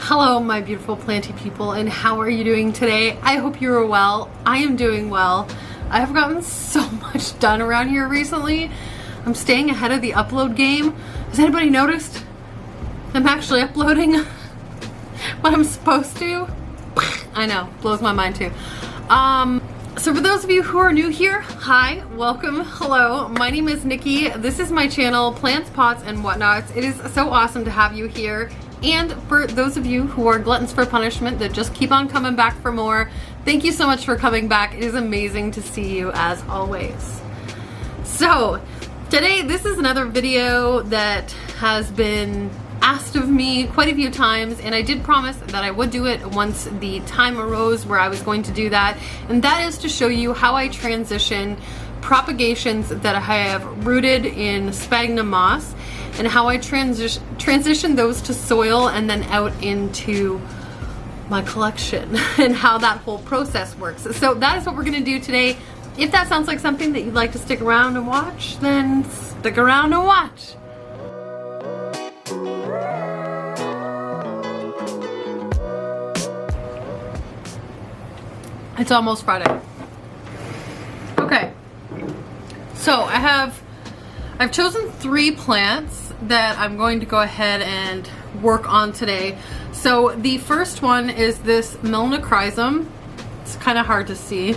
Hello my beautiful planty people, and how are you doing today? I hope you are well. I am doing well. I have gotten so much done around here recently. I'm staying ahead of the upload game. Has anybody noticed I'm actually uploading what I'm supposed to? I know, blows my mind too. So for those of you who are new here, hi, welcome, hello. My name is Nikki. This is my channel, Plants, Pots, and Whatnots. It is so awesome to have you here. And for those of you who are gluttons for punishment that just keep on coming back for more, thank you so much for coming back. It is amazing to see you as always. So today, this is another video that has been asked of me quite a few times, and I did promise that I would do it once the time arose where I was going to do that, and that is to show you how I transition propagations that I have rooted in sphagnum moss and how I transition those to soil and then out into my collection and how that whole process works. So that is what we're going to do today. If that sounds like something that you'd like to stick around and watch, then stick around and watch. It's almost Friday. Okay, so I've chosen 3 plants that I'm going to go ahead and work on today. So the first one is this melanocrism. It's kind of hard to see,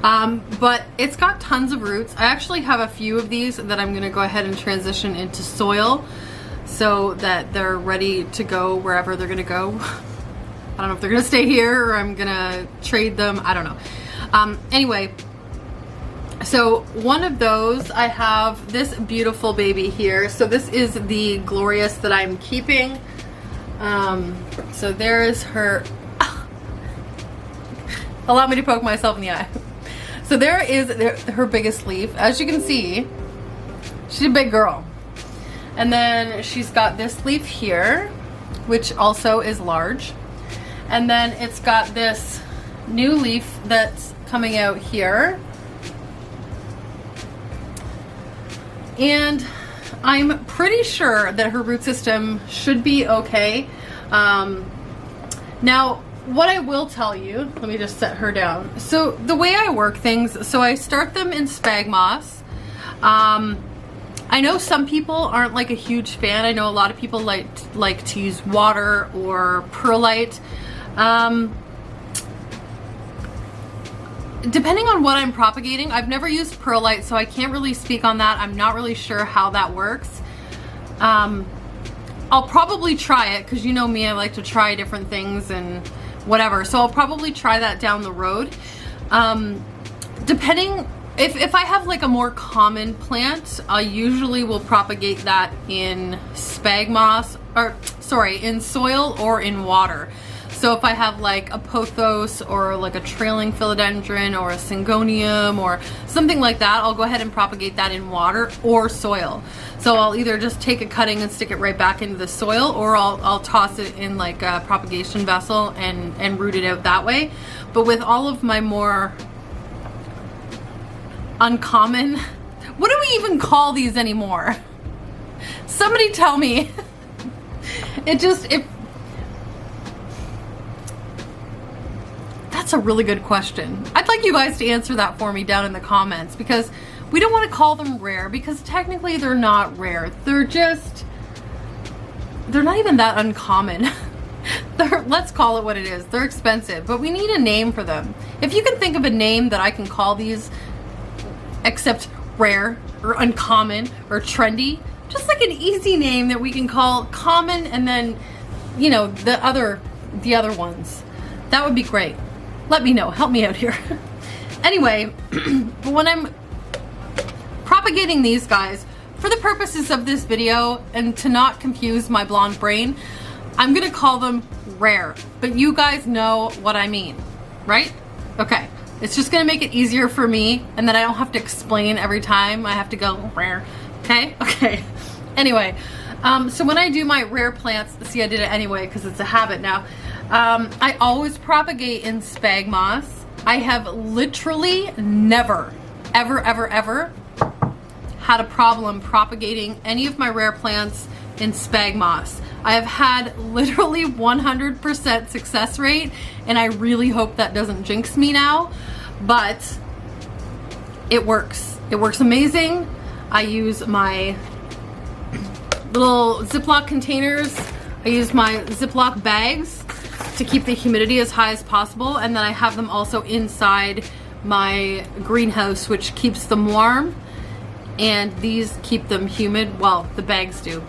but it's got tons of roots. I actually have a few of these that I'm going to go ahead and transition into soil so that they're ready to go wherever they're going to go. I don't know if they're going to stay here or I'm going to trade them. I don't know. Anyway, so one of those, I have this beautiful baby here. So this is the glorious that I'm keeping. So there's her. Allow me to poke myself in the eye. So there is her biggest leaf. As you can see, she's a big girl. And then she's got this leaf here, which also is large. And then it's got this new leaf that's coming out here. And I'm pretty sure that her root system should be okay. Now, what I will tell you, let me just set her down. So the way I work things, so I start them in spag moss. I know some people aren't like a huge fan. I know a lot of people like to use water or perlite. Depending on what I'm propagating, I've never used perlite, so I can't really speak on that. I'm not really sure how that works. I'll probably try it, because you know me, I like to try different things and whatever. So I'll probably try that down the road. Depending, if I have like a more common plant, I usually will propagate that in spag moss, or sorry, in soil or in water. So if I have like a pothos or like a trailing philodendron or a syngonium or something like that, I'll go ahead and propagate that in water or soil. So I'll either just take a cutting and stick it right back into the soil, or I'll toss it in like a propagation vessel and root it out that way. But with all of my more uncommon, what do we even call these anymore? Somebody tell me. That's a really good question. I'd like you guys to answer that for me down in the comments, because we don't want to call them rare, because technically they're not rare. They're not even that uncommon. Let's call it what it is. They're expensive, but we need a name for them. If you can think of a name that I can call these, except rare or uncommon or trendy, just like an easy name that we can call common, and then, you know, the other ones, that would be great. Let me know, help me out here. Anyway, when I'm propagating these guys, for the purposes of this video and to not confuse my blonde brain, I'm gonna call them rare, but you guys know what I mean, right? Okay, it's just gonna make it easier for me, and then I don't have to explain every time I have to go rare, okay? Okay, anyway, so when I do my rare plants, see, I did it anyway because it's a habit now. I always propagate in spag moss. I have literally never, ever had a problem propagating any of my rare plants in spag moss. I have had literally 100% success rate, and I really hope that doesn't jinx me now, but it works. It works amazing. I use my little Ziploc containers. I use my Ziploc bags to keep the humidity as high as possible, and then I have them also inside my greenhouse, which keeps them warm, and these keep them humid. Well, the bags do.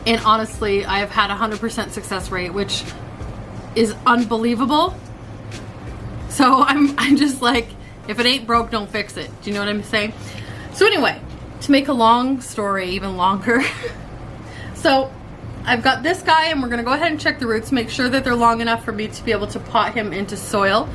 And honestly, I have had 100% success rate, which is unbelievable. So I'm just like, if it ain't broke, don't fix it. Do you know what I'm saying? So anyway, to make a long story even longer, so I've got this guy, and we're gonna go ahead and check the roots, make sure that they're long enough for me to be able to pot him into soil.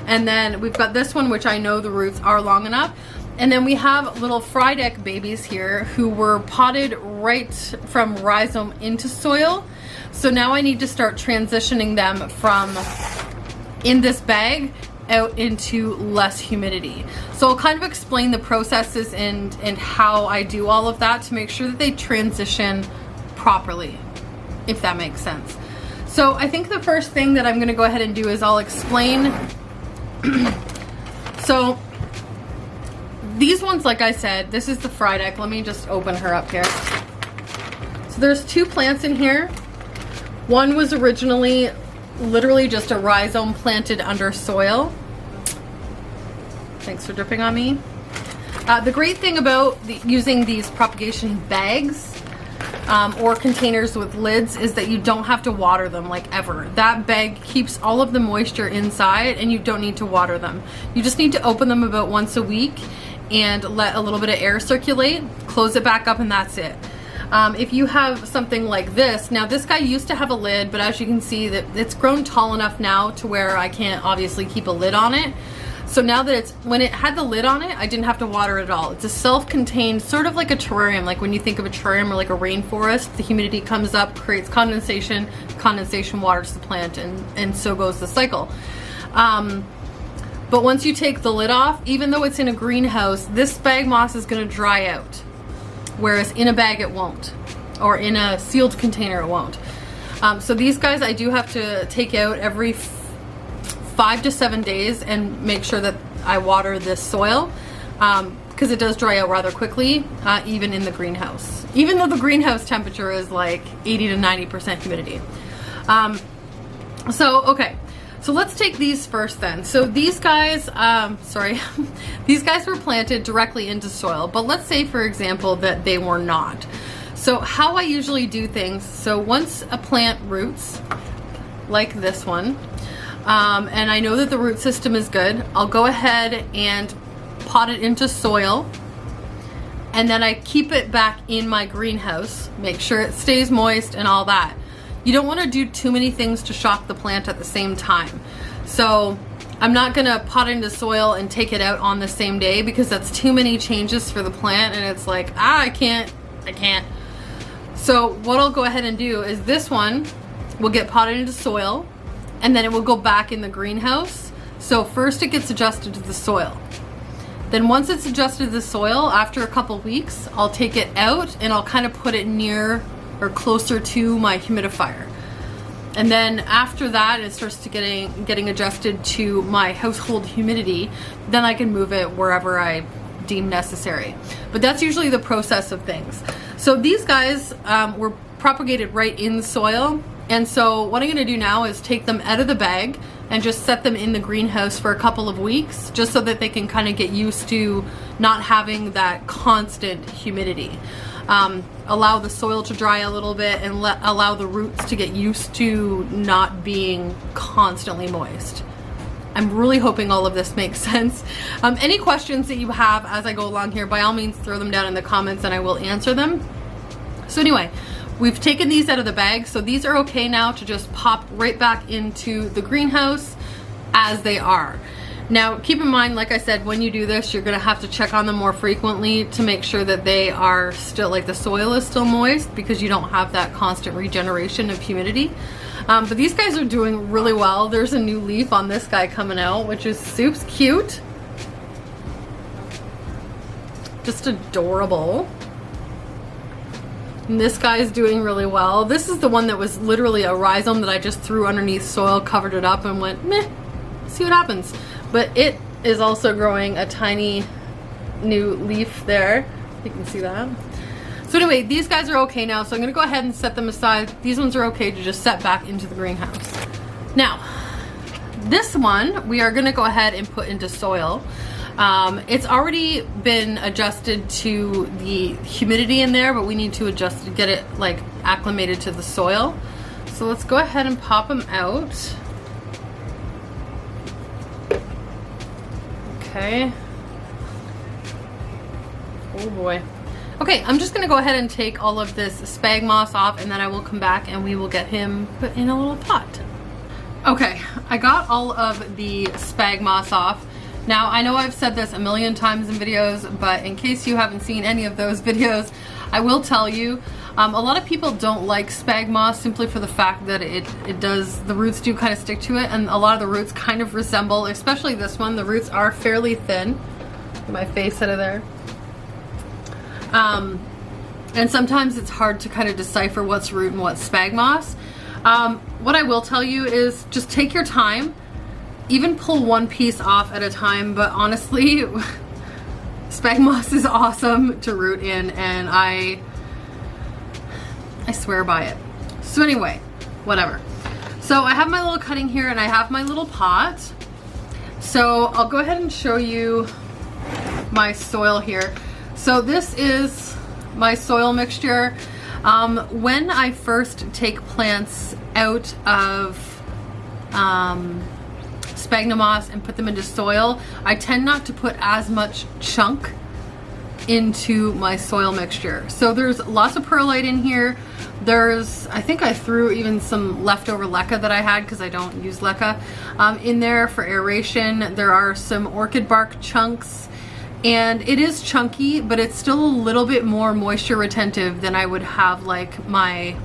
And then we've got this one, which I know the roots are long enough. And then we have little Frydek babies here who were potted right from rhizome into soil. So now I need to start transitioning them from in this bag out into less humidity. So I'll kind of explain the processes and how I do all of that to make sure that they transition properly, if that makes sense. So I think the first thing that I'm gonna go ahead and do is I'll explain. So these ones, like I said, this is the Frydek. Let me just open her up here. So there's two plants in here. One was originally literally just a rhizome planted under soil. Thanks for dripping on me. The great thing about using these propagation bags or containers with lids is that you don't have to water them, like, ever. That bag keeps all of the moisture inside, and you don't need to water them. You just need to open them about once a week and let a little bit of air circulate, close it back up, and that's it. If you have something like this, now this guy used to have a lid, but as you can see, that it's grown tall enough now to where I can't obviously keep a lid on it. So now that when it had the lid on it, I didn't have to water it at all. It's a self-contained, sort of like a terrarium. Like when you think of a terrarium or like a rainforest, the humidity comes up, creates condensation, condensation waters the plant, and so goes the cycle. But once you take the lid off, even though it's in a greenhouse, this spag moss is gonna dry out. Whereas in a bag it won't, or in a sealed container it won't. So these guys I do have to take out every 5 to 7 days and make sure that I water this soil, because it does dry out rather quickly, even in the greenhouse. Even though the greenhouse temperature is like 80 to 90% humidity. Okay. So let's take these first then. So these guys, these guys were planted directly into soil, but let's say for example that they were not. So how I usually do things, so once a plant roots, like this one, and I know that the root system is good, I'll go ahead and pot it into soil, and then I keep it back in my greenhouse, make sure it stays moist and all that. You don't want to do too many things to shock the plant at the same time. So I'm not going to pot it into soil and take it out on the same day, because that's too many changes for the plant, and it's like, I can't. So what I'll go ahead and do is this one will get potted into soil, and then it will go back in the greenhouse. So first it gets adjusted to the soil. Then once it's adjusted to the soil, after a couple weeks, I'll take it out and I'll kind of put it near or closer to my humidifier. And then after that, it starts to getting adjusted to my household humidity, then I can move it wherever I deem necessary. But that's usually the process of things. So these guys were propagated right in soil. And so what I'm gonna do now is take them out of the bag and just set them in the greenhouse for a couple of weeks, just so that they can kind of get used to not having that constant humidity. Allow the soil to dry a little bit, and allow the roots to get used to not being constantly moist. I'm really hoping all of this makes sense. Any questions that you have as I go along here, by all means throw them down in the comments and I will answer them. So anyway, we've taken these out of the bag, so these are okay now to just pop right back into the greenhouse as they are. Now keep in mind, like I said, when you do this, you're gonna have to check on them more frequently to make sure that they are still, like, the soil is still moist, because you don't have that constant regeneration of humidity. But these guys are doing really well. There's a new leaf on this guy coming out, which is super cute. Just adorable. And this guy is doing really well. This is the one that was literally a rhizome that I just threw underneath soil, covered it up, and went, meh, see what happens. But it is also growing a tiny new leaf there. You can see that. So anyway, these guys are okay now, so I'm gonna go ahead and set them aside. These ones are okay to just set back into the greenhouse. Now, this one we are gonna go ahead and put into soil. It's already been adjusted to the humidity in there, but we need to adjust to get it like acclimated to the soil. So let's go ahead and pop them out. Okay. Oh boy. Okay, I'm just gonna go ahead and take all of this spag moss off, and then I will come back and we will get him put in a little pot. Okay, I got all of the spag moss off. Now, I know I've said this a million times in videos, but in case you haven't seen any of those videos, I will tell you, a lot of people don't like spag moss simply for the fact that the roots do kind of stick to it, and a lot of the roots kind of resemble, especially this one, the roots are fairly thin. Get my face out of there. And sometimes it's hard to kind of decipher what's root and what's spag moss. What I will tell you is just take your time. Even pull one piece off at a time, but honestly, spag moss is awesome to root in, and I swear by it. So anyway, whatever. So I have my little cutting here and I have my little pot. So I'll go ahead and show you my soil here. So this is my soil mixture. When I first take plants out of sphagnum moss and put them into soil, I tend not to put as much chunk into my soil mixture. So there's lots of perlite in here. I think I threw even some leftover leca that I had, because I don't use leca, in there for aeration. There are some orchid bark chunks, and it is chunky, but it's still a little bit more moisture retentive than I would have like my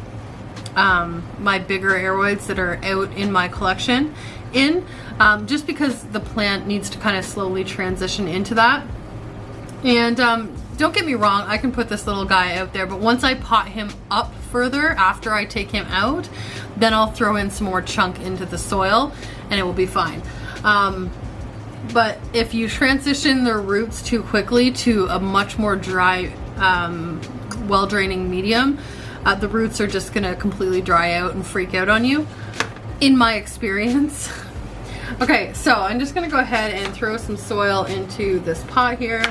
my bigger aeroids that are out in my collection just because the plant needs to kind of slowly transition into that. And don't get me wrong, I can put this little guy out there, but once I pot him up further after I take him out, then I'll throw in some more chunk into the soil and it will be fine. But if you transition the roots too quickly to a much more dry, well-draining medium, the roots are just gonna completely dry out and freak out on you, in my experience. Okay, so I'm just gonna go ahead and throw some soil into this pot here.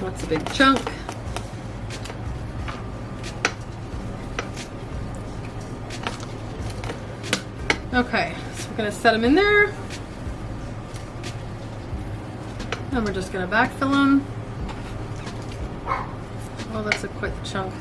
That's a big chunk. Okay, so we're gonna set them in there. And we're just gonna backfill them. Oh, that's quite the chunk.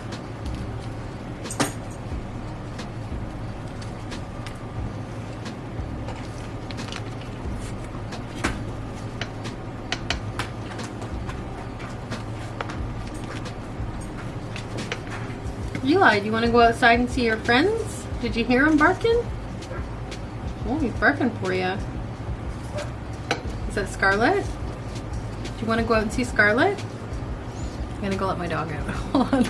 Eli, do you want to go outside and see your friends? Did you hear him barking? Oh, he's barking for you. Is that Scarlet? Do you want to go out and see Scarlet? I'm gonna go let my dog out. Hold on.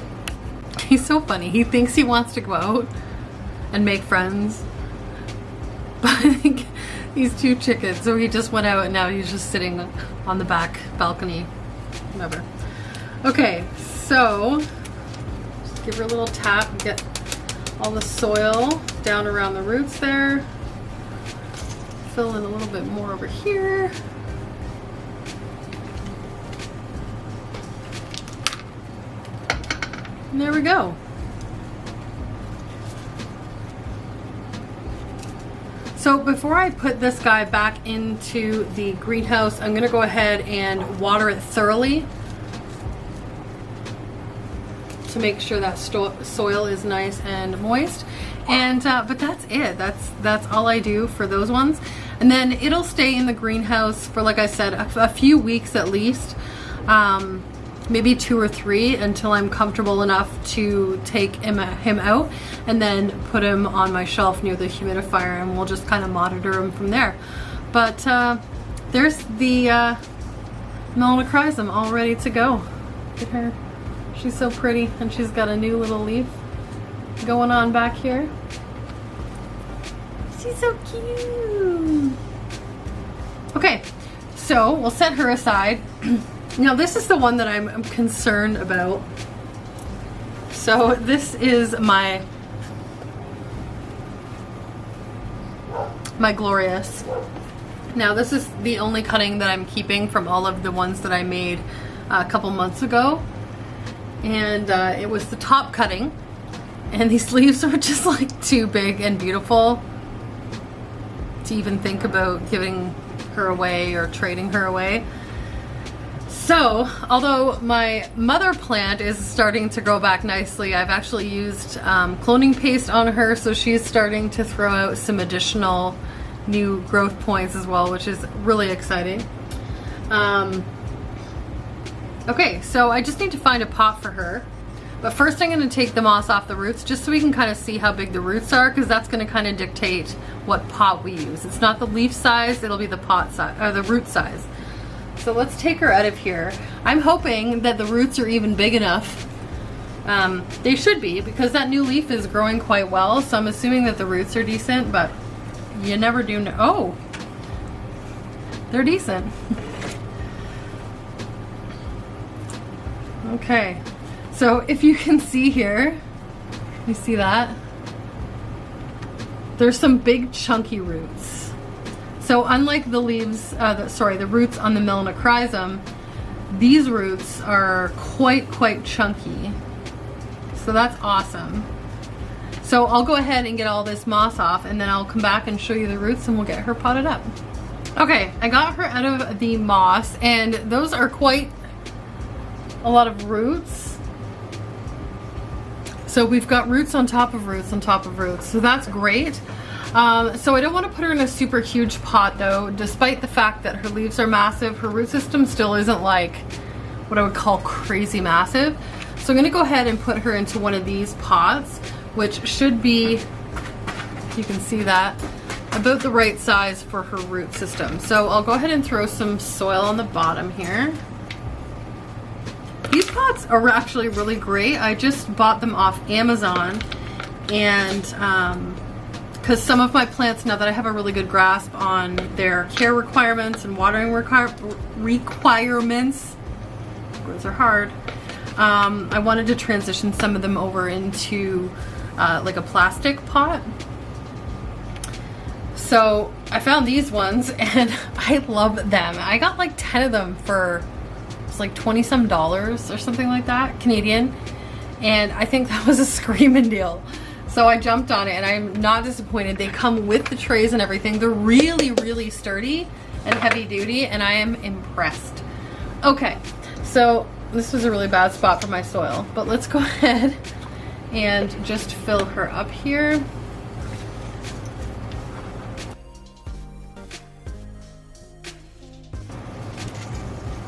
He's so funny. He thinks he wants to go out and make friends, but I think he's too chicken, so he just went out and now he's just sitting on the back balcony. Whatever. Okay, so just give her a little tap and get all the soil down around the roots there. Fill in a little bit more over here. And there we go. So before I put this guy back into the greenhouse, I'm gonna go ahead and water it thoroughly to make sure that soil is nice and moist. And but that's it. That's all I do for those ones. And then it'll stay in the greenhouse for, like I said, a few weeks at least. Maybe 2 or 3 until I'm comfortable enough to take him out and then put him on my shelf near the humidifier, and we'll just kind of monitor him from there. But there's the melanocrism all ready to go. Get her she's so pretty, and she's got a new little leaf going on back here. She's so cute. Okay, so we'll set her aside. Now this is the one that I'm concerned about. So this is my glorious. Now this is the only cutting that I'm keeping from all of the ones that I made a couple months ago, and it was the top cutting, and these leaves are just like too big and beautiful to even think about giving her away or trading her away. So although my mother plant is starting to grow back nicely, I've actually used cloning paste on her, so she's starting to throw out some additional new growth points as well, which is really exciting. Okay, so I just need to find a pot for her. But first I'm going to take the moss off the roots just so we can kind of see how big the roots are, because that's going to kind of dictate what pot we use. It's not the leaf size, it'll be the pot size, or the root size. So let's take her out of here. I'm hoping that the roots are even big enough. They should be, because that new leaf is growing quite well, so I'm assuming that the roots are decent, but you never do know. Oh, they're decent. Okay. So if you can see here, you see that? There's some big chunky roots. So unlike the leaves, the roots on the melanocrism, these roots are quite chunky. So that's awesome. So I'll go ahead and get all this moss off, and then I'll come back and show you the roots, and we'll get her potted up. Okay, I got her out of the moss, and those are quite a lot of roots. So we've got roots on top of roots on top of roots, so that's great. So I don't want to put her in a super huge pot though. Despite the fact that her leaves are massive, her root system still isn't like what I would call crazy massive. So I'm going to go ahead and put her into one of these pots, which should be, if you can see that, about the right size for her root system. So I'll go ahead and throw some soil on the bottom here. These pots are actually really great. I just bought them off Amazon, and because some of my plants, now that I have a really good grasp on their care requirements and watering requirements, words are hard, I wanted to transition some of them over into like a plastic pot. So I found these ones and I love them. I got like 10 of them for like $20 some or something like that, Canadian, and I think that was a screaming deal. So I jumped on it, and I'm not disappointed. They come with the trays and everything. They're really sturdy and heavy duty, and I am impressed. Okay, so this was a really bad spot for my soil, but let's go ahead and just fill her up here.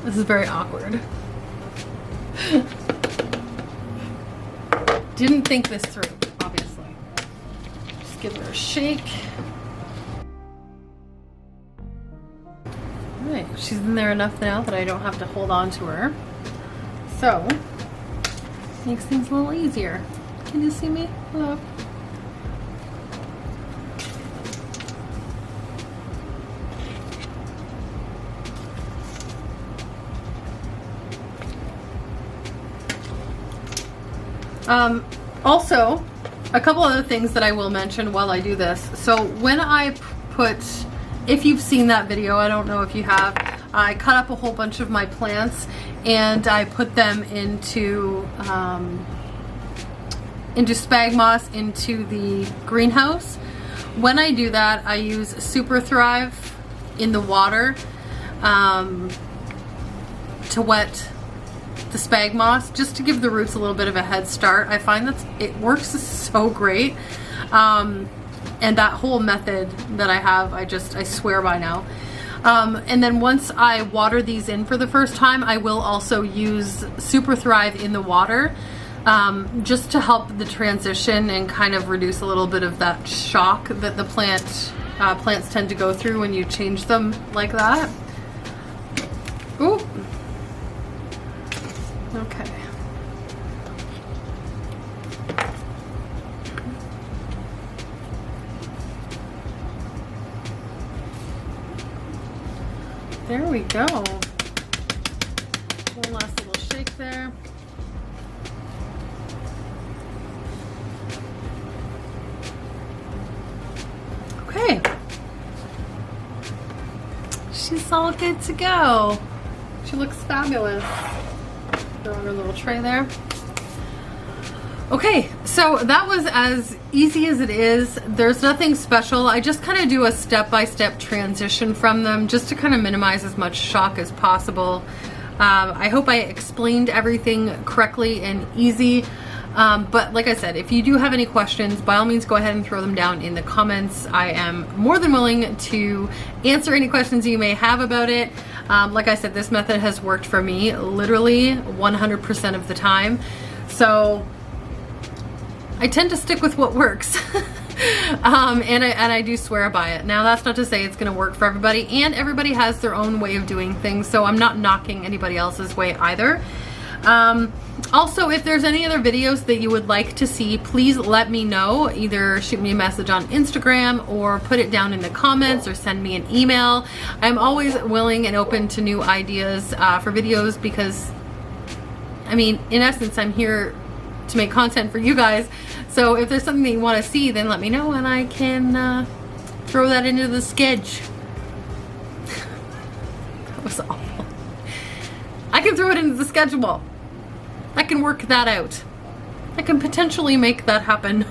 This is very awkward. Didn't think this through, obviously. Just give her a shake. Alright, she's in there enough now that I don't have to hold on to her. So, makes things a little easier. Can you see me? Hello. Also, a couple other things that I will mention while I do this. So when I put, if you've seen that video, I don't know if you have, I cut up a whole bunch of my plants and I put them into spag moss into the greenhouse. When I do that, I use Super Thrive in the water to wet the spag moss, just to give the roots a little bit of a head start. I find that it works so great, and that whole method that I have, I swear by now. And then once I water these in for the first time, I will also use Super Thrive in the water, just to help the transition and kind of reduce a little bit of that shock that the plants tend to go through when you change them like that. Ooh. Okay. There we go. One last little shake there. Okay. She's all good to go. She looks fabulous. Throw in her little tray there. Okay, so that was as easy as it is. There's nothing special. I just kind of do a step-by-step transition from them just to kind of minimize as much shock as possible. I hope I explained everything correctly and easy. But like I said, if you do have any questions, by all means go ahead and throw them down in the comments. I am more than willing to answer any questions you may have about it. Like I said, this method has worked for me literally 100% of the time. So I tend to stick with what works. And I do swear by it. Now that's not to say it's going to work for everybody, and everybody has their own way of doing things, so I'm not knocking anybody else's way either. Also, if there's any other videos that you would like to see, please let me know. Either shoot me a message on Instagram or put it down in the comments or send me an email. I'm always willing and open to new ideas for videos because, I mean, in essence, I'm here to make content for you guys. So if there's something that you want to see, then let me know and I can throw that into the sketch. That was awful. I can throw it into the schedule. I can work that out. I can potentially make that happen.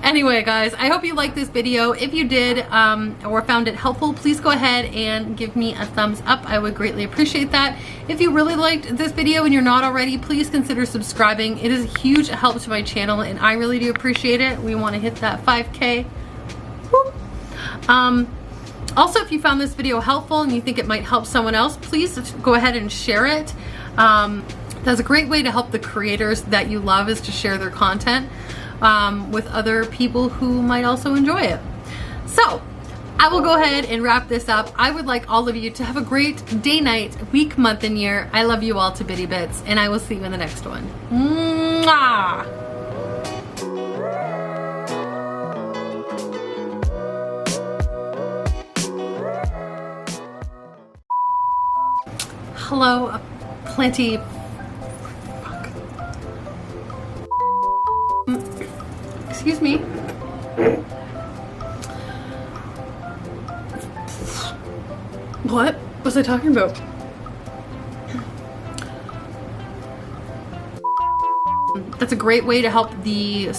Anyway, guys, I hope you liked this video. If you did or found it helpful, please go ahead and give me a thumbs up. I would greatly appreciate that. If you really liked this video and you're not already, please consider subscribing. It is a huge help to my channel and I really do appreciate it. We want to hit that 5K. Woo. Also, if you found this video helpful and you think it might help someone else, please go ahead and share it. That's a great way to help the creators that you love, is to share their content with other people who might also enjoy it. So I will go ahead and wrap this up. I would like all of you to have a great day, night, week, month, and year. I love you all to bitty bits, and I will see you in the next one. Mwah! Hello, plenty. Excuse me. What was I talking about? That's a great way to help the